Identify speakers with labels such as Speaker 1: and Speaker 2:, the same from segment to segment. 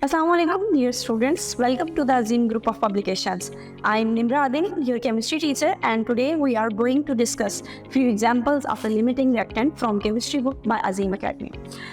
Speaker 1: Assalamualaikum, dear students. Welcome to the Azim Group of Publications. I am Nimra Adin, your chemistry teacher, and today we are going to discuss few examples of a limiting reactant from chemistry book by Azim Academy.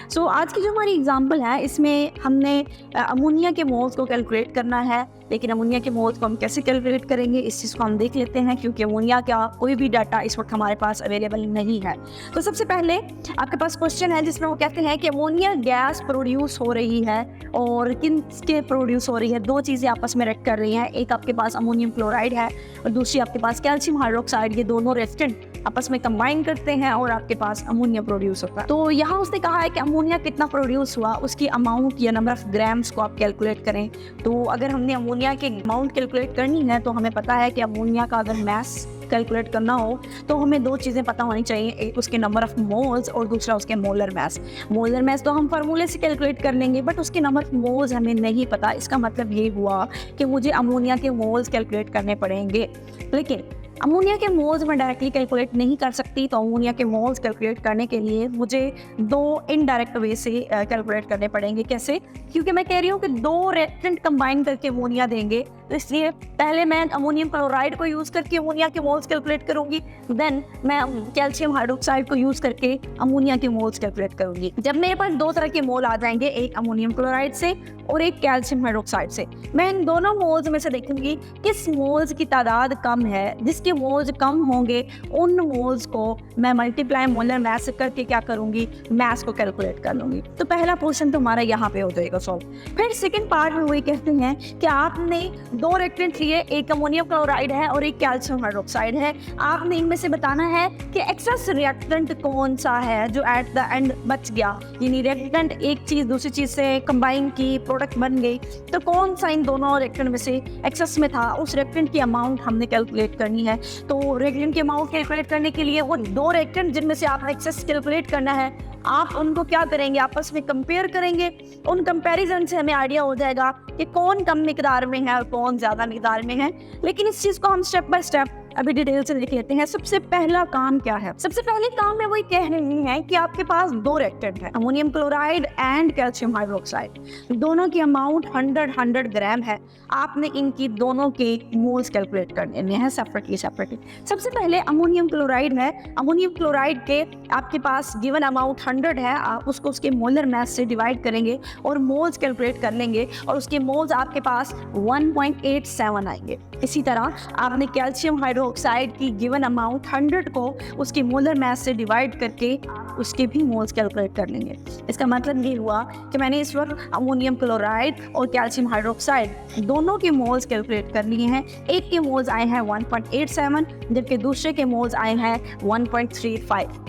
Speaker 1: So आज की जो हमारी example है इसमें हमने ammonia के moles को calculate करना है, लेकिन अमोनिया के मोल्स को हम कैसे कैलकुलेट करेंगे इस चीज़ को हम देख लेते हैं, क्योंकि अमोनिया का कोई भी डाटा इस वक्त हमारे पास अवेलेबल नहीं है। तो सबसे पहले आपके पास क्वेश्चन है जिसमें वो कहते हैं कि अमोनिया गैस प्रोड्यूस हो रही है और किन के प्रोड्यूस हो रही है। दो चीज़ें आपस में रिएक्ट कर रही हैं, एक आपके पास अमोनियम क्लोराइड है और दूसरी आपके पास कैल्शियम हाइड्रोक्साइड। ये दोनों रिएक्टेंट आपस में कंबाइन करते हैं और आपके पास अमोनिया प्रोड्यूस होता है। तो यहाँ उसने कहा है कि अमोनिया कितना प्रोड्यूस हुआ, उसकी अमाउंट या नंबर ऑफ ग्राम्स को आप कैलकुलेट करें। तो अगर हमने अमोनिया के अमाउंट कैलकुलेट करनी है तो हमें पता है कि अमोनिया का अगर मैस कैलकुलेट करना हो तो हमें दो चीज़ें पता होनी चाहिए, एक उसके नंबर ऑफ मोल्स और दूसरा उसके मोलर मैस। मोलर मैस तो हम फार्मूले से कैलकुलेट कर लेंगे, बट उसके नंबर ऑफ मोल्स हमें नहीं पता। इसका मतलब ये हुआ कि मुझे अमोनिया के मोल्स कैलकुलेट करने पड़ेंगे, लेकिन अमोनिया के मोल्स में डायरेक्टली कैलकुलेट नहीं कर सकती। तो अमोनिया के मोल्स कैलकुलेट करने के लिए मुझे दो इनडायरेक्ट वे से कैलकुलेट करने पड़ेंगे। कैसे? क्योंकि मैं कह रही हूँ कि दो रिएक्टेंट कंबाइन करके अमोनिया देंगे, तो इसलिए पहले मैं अमोनियम क्लोराइड को यूज़ करके अमोनिया के मोल्स कैलकुलेट करूँगी, देन मैं कैल्शियम हाइड्रोक्साइड को यूज़ करके अमोनिया के मोल्स कैलकुलेट करूँगी। जब मेरे पास दो तरह के मोल आ जाएंगे, एक अमोनियम क्लोराइड से और एक कैल्शियम हाइड्रोक्साइड से, मैं इन दोनों मोल्स में से देखूंगी किस मोल्स की तादाद कम है। जिसके मोल्स कम होंगे उन मोल्स को मैं मल्टीप्लाई मोलर मैस करके क्या करूंगी, मैस को कैलकुलेट कर लूंगी। तो पहला पोर्शन तो हमारा यहाँ पे हो जाएगा सॉल्व। फिर सेकंड पार्ट में वही कहते हैं कि आपने दो रिएक्टेंट लिए, एक अमोनियम क्लोराइड है और एक कैल्शियम हाइड्रोक्साइड है। आपने इनमें से बताना है कि एक्सेस रिएक्टेंट कौन सा है जो एट द एंड बच गया, यानी रिएक्टेंट एक चीज़ दूसरी चीज़ से कंबाइन की प्रोडक्ट बन गई, तो कौन सा इन दोनों रिएक्टेंट में से एक्सेस में था, उस रिएक्टेंट की अमाउंट हमने कैलकुलेट करनी है। तो रिएक्टेंट की अमाउंट कैलकुलेट करने के लिए वो दो रिएक्टेंट जिनमें से आपने एक्सेस कैलकुलेट करना है, आप उनको क्या करेंगे, आपस में कंपेयर करेंगे। उन कंपैरिजन से हमें आइडिया हो जाएगा कि कौन कम मिकदार में है और कौन ज़्यादा मिकदार में है। लेकिन इस चीज़ को हम स्टेप बाय स्टेप अभी डिटेल से देख लेते हैं। सबसे पहला काम क्या है? सबसे पहले काम में वही कह रही है कि आपके पास दो रिएक्टेंट है, ammonium chloride and calcium hydroxide. दोनों की अमाउंट 100 ग्राम है। आपने इनकी दोनों के मोल्स कैलकुलेट करने हैं सेपरेटली। सबसे पहले अमोनियम क्लोराइड है। अमोनियम क्लोराइड के आपके पास गिवन अमाउंट 100 है, आप उसको उसके मोलर मैस से डिवाइड करेंगे और मोल्स कैलकुलेट कर लेंगे और उसके मोल्स आपके पास 1.87 आएंगे। इसी तरह आपने कैल्शियम हाइड्रोक्साइड की गिवन अमाउंट 100 को उसके मोलर मैस से डिवाइड करके उसके भी मोल्स कैलकुलेट कर लेंगे। इसका मतलब ये हुआ कि मैंने इस वक्त अमोनियम क्लोराइड और कैल्शियम हाइड्रोक्साइड दोनों के मोल्स कैलकुलेट कर लिए हैं। एक के मोल्स आए हैं 1.87 जबकि दूसरे के मोल्स आए हैं 1.35।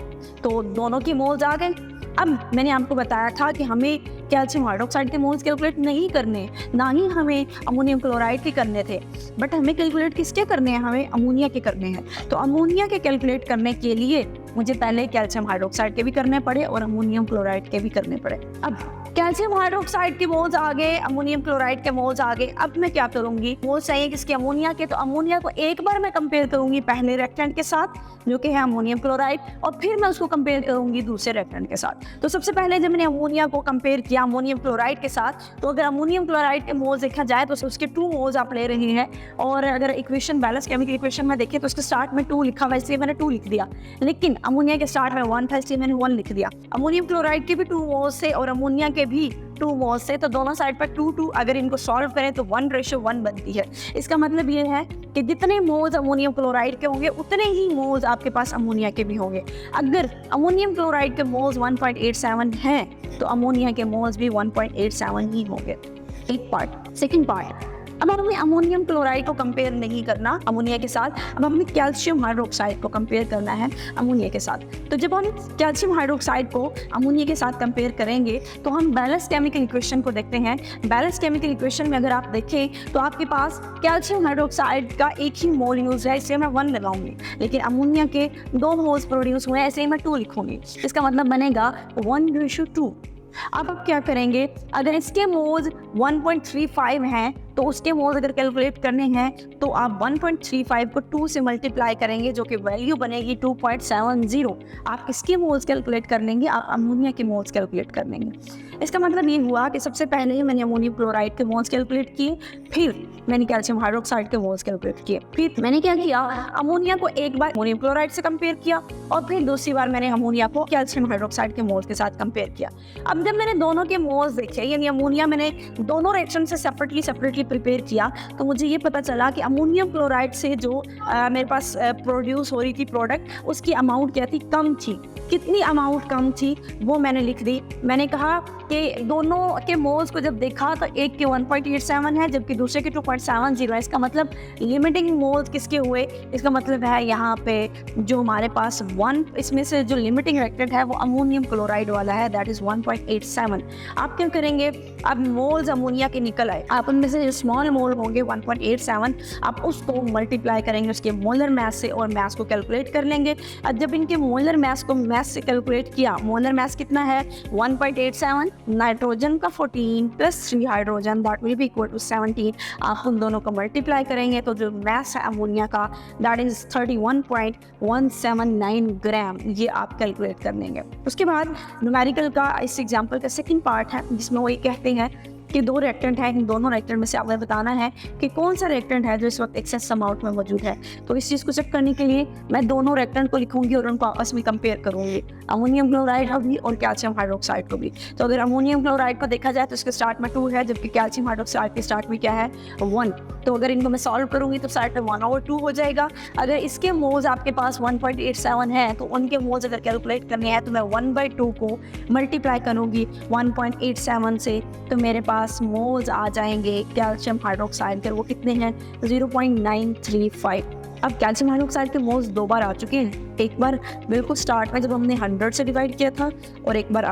Speaker 1: तो दोनों के मोल्स आ गए। अब मैंने आपको बताया था कि हमें कैल्शियम हाइड्रोक्साइड के मोल्स कैलकुलेट नहीं करने, ना ही हमें अमोनियम क्लोराइड के करने थे, बट हमें कैलकुलेट किसके करने हैं, हमें अमोनिया के करने हैं। तो अमोनिया के कैलकुलेट करने के लिए मुझे पहले कैल्शियम हाइड्रोक्साइड के भी करने पड़े और अमोनियम क्लोराइड के भी करने पड़े। अब कैल्शियम हाइड्रोक्साइड के मोल्स आ गए, अमोनियम क्लोराइड के मोल्स आ गए। अब मैं क्या करूंगी, मोल्स चाहिए किसके, अमोनिया के। तो अमोनिया को एक बार मैं कंपेयर करूंगी पहले रिएक्टेंट के साथ जो कि है अमोनियम क्लोराइड, और फिर मैं उसको कंपेयर करूंगी दूसरे रिएक्टेंट के साथ। तो सबसे पहले जब मैंने अमोनिया को कंपेयर किया अमोनियम क्लोराइड के साथ, तो अगर अमोनियम क्लोराइड के मोल्स देखा जाए तो उसके 2 मोल्स आप ले रहे हैं, और अगर इक्वेशन बैलेंस केमिकल इक्वेशन में देखें तो उसके स्टार्ट में 2 लिखा हुआ, इसलिए मैंने 2 लिख दिया। लेकिन अमोनिया के स्टार्ट में 1 था इसलिए मैंने 1 लिख दिया। अमोनियम क्लोराइड के भी 2 मोल्स थे और अमोनिया के भी 2 मोल्स से, तो दोनों साइड पर 2 अगर इनको सॉल्व करें तो 1:1 बनती है। इसका मतलब ये है कि जितने मोल्स अमोनियम क्लोराइड के होंगे उतने ही मोल्स आपके पास अमोनिया के भी होंगे। अगर अमोनियम क्लोराइड के मोल्स 1.87 हैं तो अमोनिया के मोल्स भी 1.87 ही होंगे। एक पार्ट। सेकेंड पार्ट, अब हमें अमोनियम क्लोराइड को कंपेयर नहीं करना अमोनिया के साथ, अब हमें कैल्शियम हाइड्रोक्साइड को कंपेयर करना है अमोनिया के साथ। तो जब हम कैल्शियम हाइड्रोक्साइड को अमोनिया के साथ कंपेयर करेंगे तो हम बैलेंस केमिकल इक्वेशन को देखते हैं। बैलेंस केमिकल इक्वेशन में अगर आप देखें तो आपके पास कैल्शियम हाइड्रोक्साइड का एक ही मोल यूज है, इसलिए मैं 1 लगाऊंगी, लेकिन अमोनिया के 2 मोल्स प्रोड्यूस हुए हैं, ऐसे ही मैं 2 लिखूंगी। इसका मतलब बनेगा 1:2। अब आप क्या करेंगे, अगर इसके मोल्स 1.35 हैं तो उसके मोल्स अगर कैलकुलेट करने हैं तो आप 1.35 को 2 से मल्टीप्लाई करेंगे जो कि वैल्यू बनेगी 2.70। आप किसके मोल्स कैलकुलेट कर लेंगे, आप अमोनिया के मोल्स कैलकुलेट कर लेंगे। इसका मतलब ये हुआ कि सबसे पहले मैंने अमोनियम क्लोराइड के मोल्स कैलकुलेट किए, फिर मैंने कैल्शियम हाइड्रोक्साइड के मोल्स कैलकुलेट किए, फिर मैंने क्या किया, अमोनिया को एक बार अमोनियम क्लोराइड से कंपेयर किया और फिर दूसरी बार मैंने अमोनिया को कैल्शियम हाइड्रोक्साइड के मोल्स के साथ कंपेयर किया। अब जब मैंने दोनों के मोल्स देखे, यानी अमोनिया मैंने दोनों रिएक्शन से सेपरेटली प्रिपेयर किया, तो मुझे ये पता चला कि अमोनियम क्लोराइड से जो मेरे पास प्रोड्यूस हो रही थी प्रोडक्ट, उसकी अमाउंट क्या थी, कम थी। कितनी अमाउंट कम थी वो मैंने लिख दी। मैंने कहा कि दोनों के मोल्स को जब देखा तो एक के 1.87 है जबकि दूसरे के 2.70 है। इसका मतलब लिमिटिंग मोल्स किसके हुए, इसका मतलब है यहाँ पे जो हमारे पास इसमें से जो लिमिटिंग रिएक्टेंट है वो अमोनियम क्लोराइड वाला है, दैट इज 1.87। आप क्या करेंगे, अब मोल्स अमोनिया के निकल आए, आप उनमें से जो स्मॉल मोल होंगे 1.87, आप उसको मल्टीप्लाई करेंगे उसके मोलर मास से और मास को कैलकुलेट कर लेंगे। अब जब इनके मोलर मास को मास से कैलकुलेट किया, मोलर मास कितना है 1.87, नाइट्रोजन का 14 plus 3 hydrogen, that will be equal to 17। आप उन दोनों को मल्टीप्लाई करेंगे तो जो मास है अमोनिया का दैट इज 31.179 ग्राम, ये आप कैलकुलेट कर लेंगे। उसके बाद न्यूमेरिकल का इस एग्जाम्पल का सेकंड पार्ट है जिसमें वो ये कहते हैं कि दो रिएक्टेंट हैं, इन दोनों रिएक्टेंट में से आपने बताना है कि कौन सा रिएक्टेंट है जो इस वक्त एक्सेस अमाउंट में मौजूद है। तो इस चीज़ को चेक करने के लिए मैं दोनों रिएक्टेंट को लिखूंगी और उनको आपस में कंपेयर करूंगी, अमोनियम क्लोराइड को भी और कैल्शियम हाइड्रोक्साइड को भी। तो अगर अमोनियम क्लोराइड को देखा जाए तो इसके स्टार्ट में 2 है जबकि कैल्शियम हाइड्रोक्साइड के स्टार्ट में क्या है 1। तो अगर इनको मैं सॉल्व करूंगी तो स्टार्ट में 1/2 हो जाएगा। अगर इसके मोल्स आपके पास 1.87 है तो उनके मोल्स अगर कैलकुलेट करने हैं तो मैं 1/2 को मल्टीप्लाई करूंगी 1.87 से, तो मेरे पास मोल्स आ जाएंगे कैल्शियम हाइड्रोक्साइड के, वो कितने हैं 0.935। अब कैल्शियम हाइड्रोक्साइड के मोल्स 2 बार आ चुके हैं, एक बार बिल्कुल स्टार्ट में जब हमने 100 से डिवाइड किया था और एक बार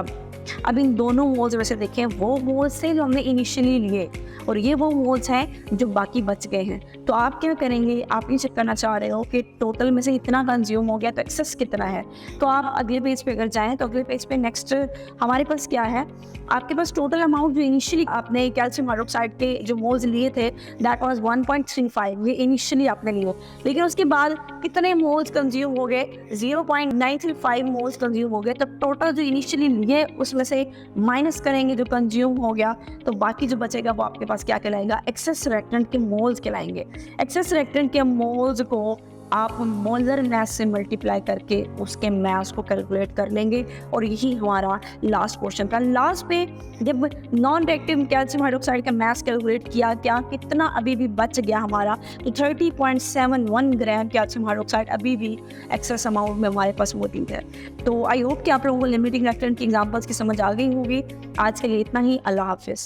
Speaker 1: अब इन दोनों मोल्स वैसे देखें वो मोल्स थे जो हमने इनिशियली लिए और ये वो मोल्स हैं जो बाकी बच गए हैं। तो आप क्या करेंगे, आप ये चेक करना चाह रहे हो कि टोटल में से इतना कंज्यूम हो गया तो एक्सेस कितना है। तो आप अगले पेज पे अगर जाएं तो अगले पेज पे नेक्स्ट हमारे पास क्या है, आपके पास टोटल अमाउंट जो इनिशियली आपने कैल्शियम हाइड्रोक्साइड के जो मोल्स लिए थे दैट वाज 1.35, ये इनिशियली आपने लिए, लेकिन उसके बाद कितने मोल्स कंज्यूम हो गए 0.935 मोल्स कंज्यूम हो गए। तो टोटल जो इनिशियली लिए उसमें से माइनस करेंगे जो कंज्यूम हो गया, तो बाकी जो बचेगा वो आपके पास क्या कहलाएगा, एक्सेस रिएक्टेंट के मोल्स कहलाएंगे। एक्सेस रिएक्टेंट के मोल्स को आप मोलर मास से मल्टीप्लाई करके उसके मास को कैलकुलेट कर लेंगे और यही हमारा लास्ट क्वेश्चन था। लास्ट पे जब नॉन रिएक्टिव कैल्शियम हाइड्रोक्साइड का मास कैलकुलेट किया, क्या कितना अभी भी बच गया हमारा, तो 30.71 ग्राम कैल्शियम हाइड्रोक्साइड अभी भी एक्सेस अमाउंट में हमारे पास मौजूद है। तो आई होप कि आप लोगों को लिमिटिंग रिएक्टेंट की एग्जांपल्स की समझ आ गई होगी। आज के लिए इतना ही, अल्लाह हाफिज़।